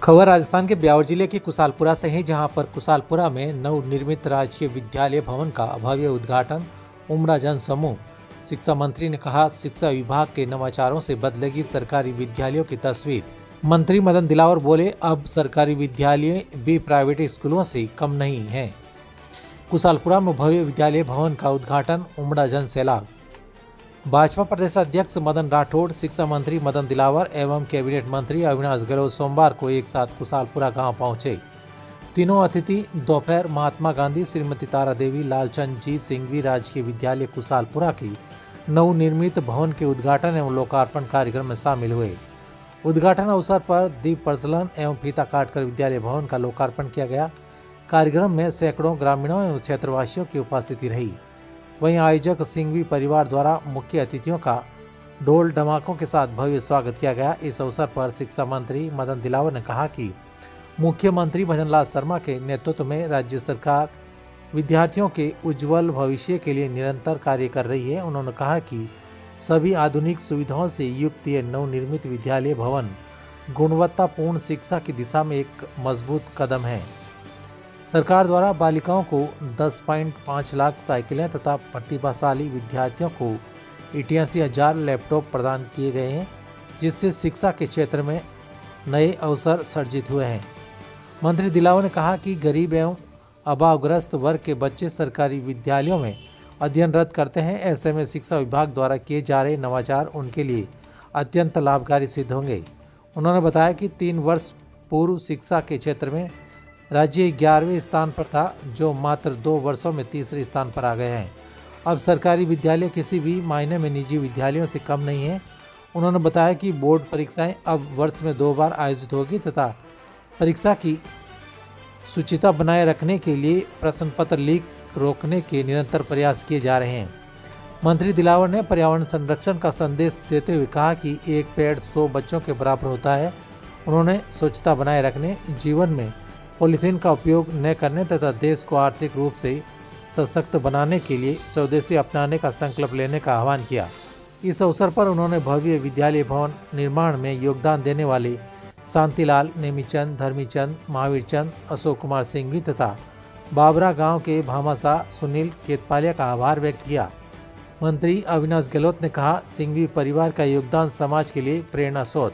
खबर राजस्थान के ब्यावर जिले के कुशालपुरा से है, जहां पर कुशालपुरा में नवनिर्मित राजकीय विद्यालय भवन का भव्य उद्घाटन उमड़ा जन समूह। शिक्षा मंत्री ने कहा, शिक्षा विभाग के नवाचारों से बदलेगी सरकारी विद्यालयों की तस्वीर। मंत्री मदन दिलावर बोले, अब सरकारी विद्यालय भी प्राइवेट स्कूलों से कम नहीं हैं। कुशालपुरा में भव्य विद्यालय भवन का उद्घाटन उमड़ा जन सैलाब। भाजपा प्रदेश अध्यक्ष मदन राठौड़, शिक्षा मंत्री मदन दिलावर एवं कैबिनेट मंत्री अविनाश गहलोत सोमवार को एक साथ कुशालपुरा गांव पहुंचे। तीनों अतिथि दोपहर महात्मा गांधी, श्रीमती तारा देवी, लालचंद जी सिंघवी राजकीय विद्यालय कुशालपुरा की नवनिर्मित भवन के उद्घाटन एवं लोकार्पण कार्यक्रम में शामिल हुए। उद्घाटन अवसर पर दीप प्रज्वलन एवं फीता काटकर विद्यालय भवन का लोकार्पण किया गया। कार्यक्रम में सैकड़ों ग्रामीणों एवं क्षेत्रवासियों की उपस्थिति रही। वहीं आयोजक सिंघवी परिवार द्वारा मुख्य अतिथियों का ढोल ढमाकों के साथ भव्य स्वागत किया गया। इस अवसर पर शिक्षा मंत्री मदन दिलावर ने कहा कि मुख्यमंत्री भजनलाल शर्मा के नेतृत्व में राज्य सरकार विद्यार्थियों के उज्जवल भविष्य के लिए निरंतर कार्य कर रही है। उन्होंने कहा कि सभी आधुनिक सुविधाओं से युक्त ये नवनिर्मित विद्यालय भवन गुणवत्तापूर्ण शिक्षा की दिशा में एक मजबूत कदम है। सरकार द्वारा बालिकाओं को 10.5 लाख साइकिलें तथा प्रतिभाशाली विद्यार्थियों को 88,000 लैपटॉप प्रदान किए गए हैं, जिससे शिक्षा के क्षेत्र में नए अवसर सृजित हुए हैं। मंत्री दिलावर ने कहा कि गरीब एवं अभावग्रस्त वर्ग के बच्चे सरकारी विद्यालयों में अध्ययनरत करते हैं। ऐसे में शिक्षा विभाग द्वारा किए जा रहे नवाचार उनके लिए अत्यंत लाभकारी सिद्ध होंगे। उन्होंने बताया कि 3 वर्ष पूर्व शिक्षा के क्षेत्र में राज्य 11वें स्थान पर था, जो मात्र 2 वर्षों में तीसरे स्थान पर आ गए हैं। अब सरकारी विद्यालय किसी भी मायने में निजी विद्यालयों से कम नहीं है। उन्होंने बताया कि बोर्ड परीक्षाएं अब वर्ष में 2 बार आयोजित होगी तथा परीक्षा की शुचिता बनाए रखने के लिए प्रश्न पत्र लीक रोकने के निरंतर प्रयास किए जा रहे हैं। मंत्री दिलावर ने पर्यावरण संरक्षण का संदेश देते हुए कहा कि एक पेड़ 100 बच्चों के बराबर होता है। उन्होंने स्वच्छता बनाए रखने, जीवन में पॉलीथीन का उपयोग न करने तथा देश को आर्थिक रूप से सशक्त बनाने के लिए स्वदेशी अपनाने का संकल्प लेने का आह्वान किया। इस अवसर पर उन्होंने भव्य विद्यालय भवन निर्माण में योगदान देने वाले शांतिलाल, नेमीचंद, धर्मीचंद, महावीर चंद, अशोक कुमार सिंघवी तथा बाबरा गांव के भामाशाह सुनील केतपालिया का आभार व्यक्त किया। मंत्री अविनाश गहलोत ने कहा, सिंघवी परिवार का योगदान समाज के लिए प्रेरणा स्रोत।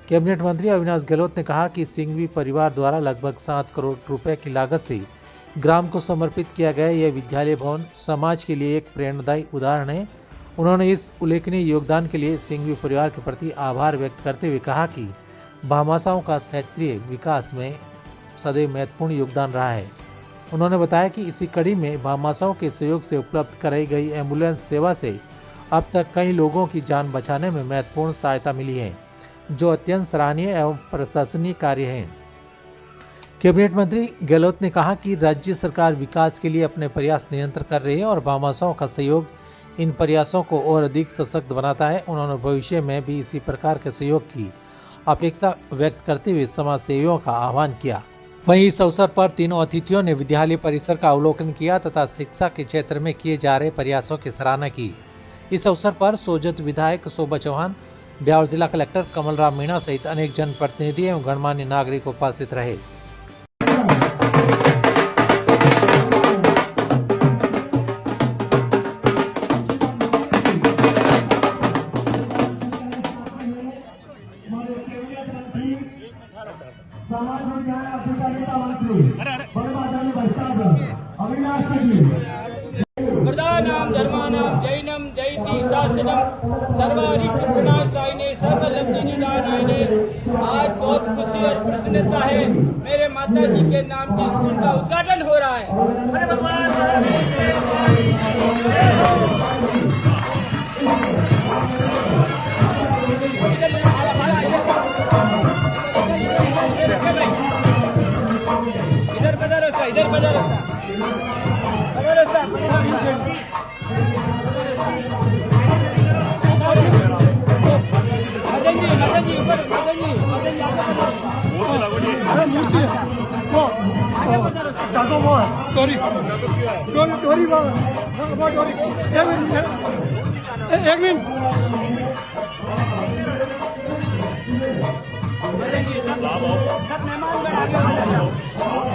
कैबिनेट मंत्री अविनाश गहलोत ने कहा कि सिंघवी परिवार द्वारा लगभग 7 करोड़ रुपए की लागत से ग्राम को समर्पित किया गया यह विद्यालय भवन समाज के लिए एक प्रेरणादायी उदाहरण है। उन्होंने इस उल्लेखनीय योगदान के लिए सिंघवी परिवार के प्रति आभार व्यक्त करते हुए कहा कि भामाशाहों का क्षेत्रीय विकास में सदैव महत्वपूर्ण योगदान रहा है। उन्होंने बताया कि इसी कड़ी में भामाशाहों के सहयोग से उपलब्ध कराई गई एम्बुलेंस सेवा से अब तक कई लोगों की जान बचाने में महत्वपूर्ण सहायता मिली है, जो अत्यंत सराहनीय एवं प्रशंसनीय कार्य है। कैबिनेट मंत्री गहलोत ने कहा कि राज्य सरकार विकास के लिए अपने प्रयास निरंतर कर रही है और भामाशाहों का सहयोग इन प्रयासों को और अधिक सशक्त बनाता है। उन्होंने भविष्य में भी इसी प्रकार के सहयोग की अपेक्षा व्यक्त करते हुए समाज सेवियों का आह्वान किया। वहीं इस अवसर पर तीनों अतिथियों ने विद्यालय परिसर का अवलोकन किया तथा शिक्षा के क्षेत्र में किए जा रहे प्रयासों की सराहना की। इस अवसर पर सोजत विधायक शोभा चौहान, ब्यावर जिला कलेक्टर कमल राम मीणा सहित अनेक जनप्रतिनिधि एवं गणमान्य नागरिक उपस्थित रहे। प्रधानां धर्माणां जैनं जयति शासनम सर्वारिष्टविनाशायने सर्वलब्धिनिदानायने। आज बहुत खुशी और प्रसन्नता है, मेरे माता जी के नाम की स्कूल का उद्घाटन हो रहा है। अरे भगवान इधर पधारो सा, इधर पधारो सा, पधारो सा, मदन जी ऊपर, मदन जी मूर्ति डाको वो टोरी एक मिनट सब मेहमान बन आगे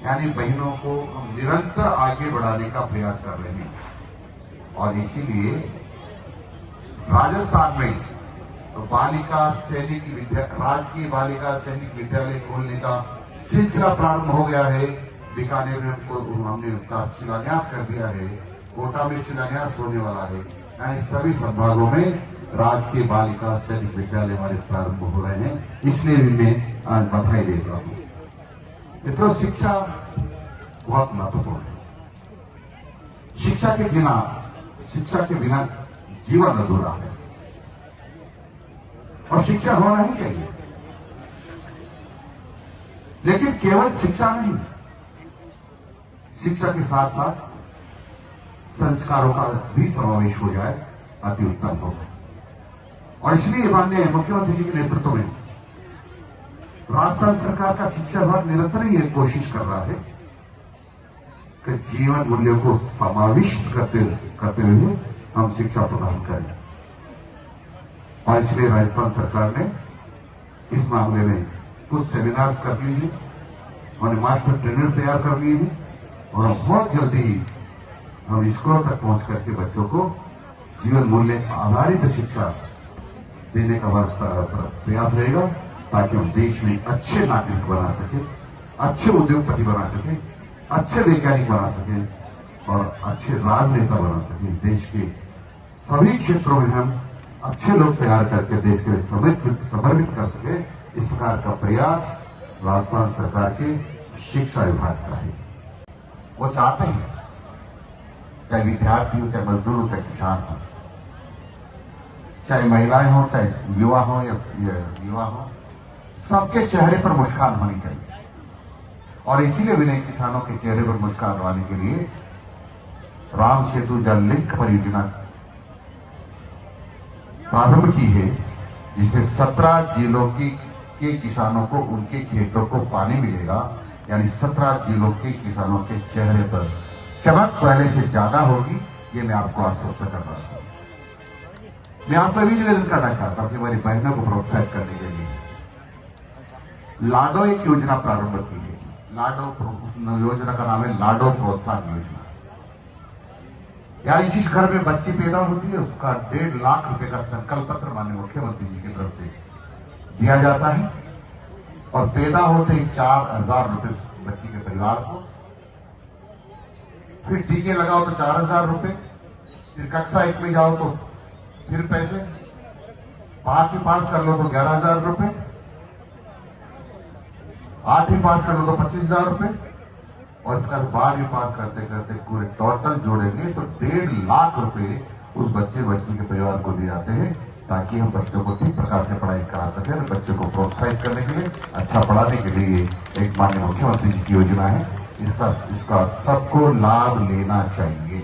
यानी बहनों को निरंतर आगे बढ़ाने का प्रयास कर रहे हैं और इसीलिए राजस्थान में तो बालिका सैनिक राजकीय बालिका सैनिक विद्यालय खोलने का सिलसिला प्रारंभ हो गया है। बीकानेर में हमने उसका शिलान्यास कर दिया है, कोटा में शिलान्यास होने वाला है। यानी सभी संभागों में राजकीय बालिका सैनिक विद्यालय हमारे प्रारंभ हो रहे हैं, इसलिए भी मैं आज बधाई देता हूँ। मित्रों, शिक्षा बहुत महत्वपूर्ण है। शिक्षा के बिना जीवन अधूरा है और शिक्षा होना ही चाहिए। लेकिन केवल शिक्षा नहीं, शिक्षा के साथ साथ संस्कारों का भी समावेश हो जाए, अति उत्तम होगा। और इसलिए माननीय मुख्यमंत्री जी के नेतृत्व में राजस्थान सरकार का शिक्षा विभाग निरंतर ही एक कोशिश कर रहा है कि जीवन मूल्यों को समाविष्ट करते हुए हम शिक्षा प्रदान करें। और इसलिए राजस्थान सरकार ने इस मामले में कुछ सेमिनार्स कर लिए हैं और मास्टर ट्रेनर तैयार कर लिए हैं और बहुत जल्दी ही हम स्कूलों तक पहुंच करके बच्चों को जीवन मूल्य आधारित शिक्षा देने का प्रयास रहेगा, ताकि हम देश में अच्छे नागरिक बना सके, अच्छे उद्योगपति बना सके, अच्छे वैज्ञानिक बना सके और अच्छे राजनेता बना सके। देश के सभी क्षेत्रों में हम अच्छे लोग तैयार करके देश के लिए समर्पित कर सके। इस प्रकार का प्रयास राजस्थान सरकार के शिक्षा विभाग का है। वो चाहते हैं चाहे विद्यार्थी हो, चाहे मजदूर हो, चाहे किसान हो, चाहे महिलाएं हो, चाहे युवा हो या युवा हो, सबके चेहरे पर मुस्कान होनी चाहिए। और इसीलिए विनय किसानों के चेहरे पर मुस्कान लाने के लिए राम सेतु जल लिंक परियोजना प्रारंभ की है, जिसमें 17 जिलों के किसानों को उनके खेतों को पानी मिलेगा। यानी 17 जिलों के किसानों के चेहरे पर चमक पहले से ज्यादा होगी, ये मैं आपको आश्वस्त करना चाहता हूं। मैं आपको भी निवेदन करना चाहता हूं कि हमारी बहनों को प्रोत्साहित करने के लिए लाडो एक योजना प्रारंभ की है। लाडो योजना का नाम है लाडो प्रोत्साहन योजना। यानी जिस घर में बच्ची पैदा होती है उसका 1.5 लाख रुपए का संकल्प पत्र माननीय मुख्यमंत्री जी की तरफ से दिया जाता है और पैदा होते ही 4,000 रुपए बच्ची के परिवार को, फिर टीके लगाओ तो 4,000 रुपए, फिर कक्षा 1 में जाओ तो फिर पैसे, 5वीं पास कर लो तो 11,000 रुपए, 8वीं पास कर लो तो 25,000 रुपए और फिर 12वीं पास करते करते पूरे टोटल जोड़ेंगे तो 1.5 लाख रुपए उस बच्ची के परिवार को दिए जाते हैं, ताकि हम बच्चों को ठीक प्रकार से पढ़ाई करा सकें और बच्चों को प्रोत्साहित करने के लिए, अच्छा पढ़ाने के लिए एक माननीय मुख्यमंत्री जी की योजना है। इसका सबको लाभ लेना चाहिए।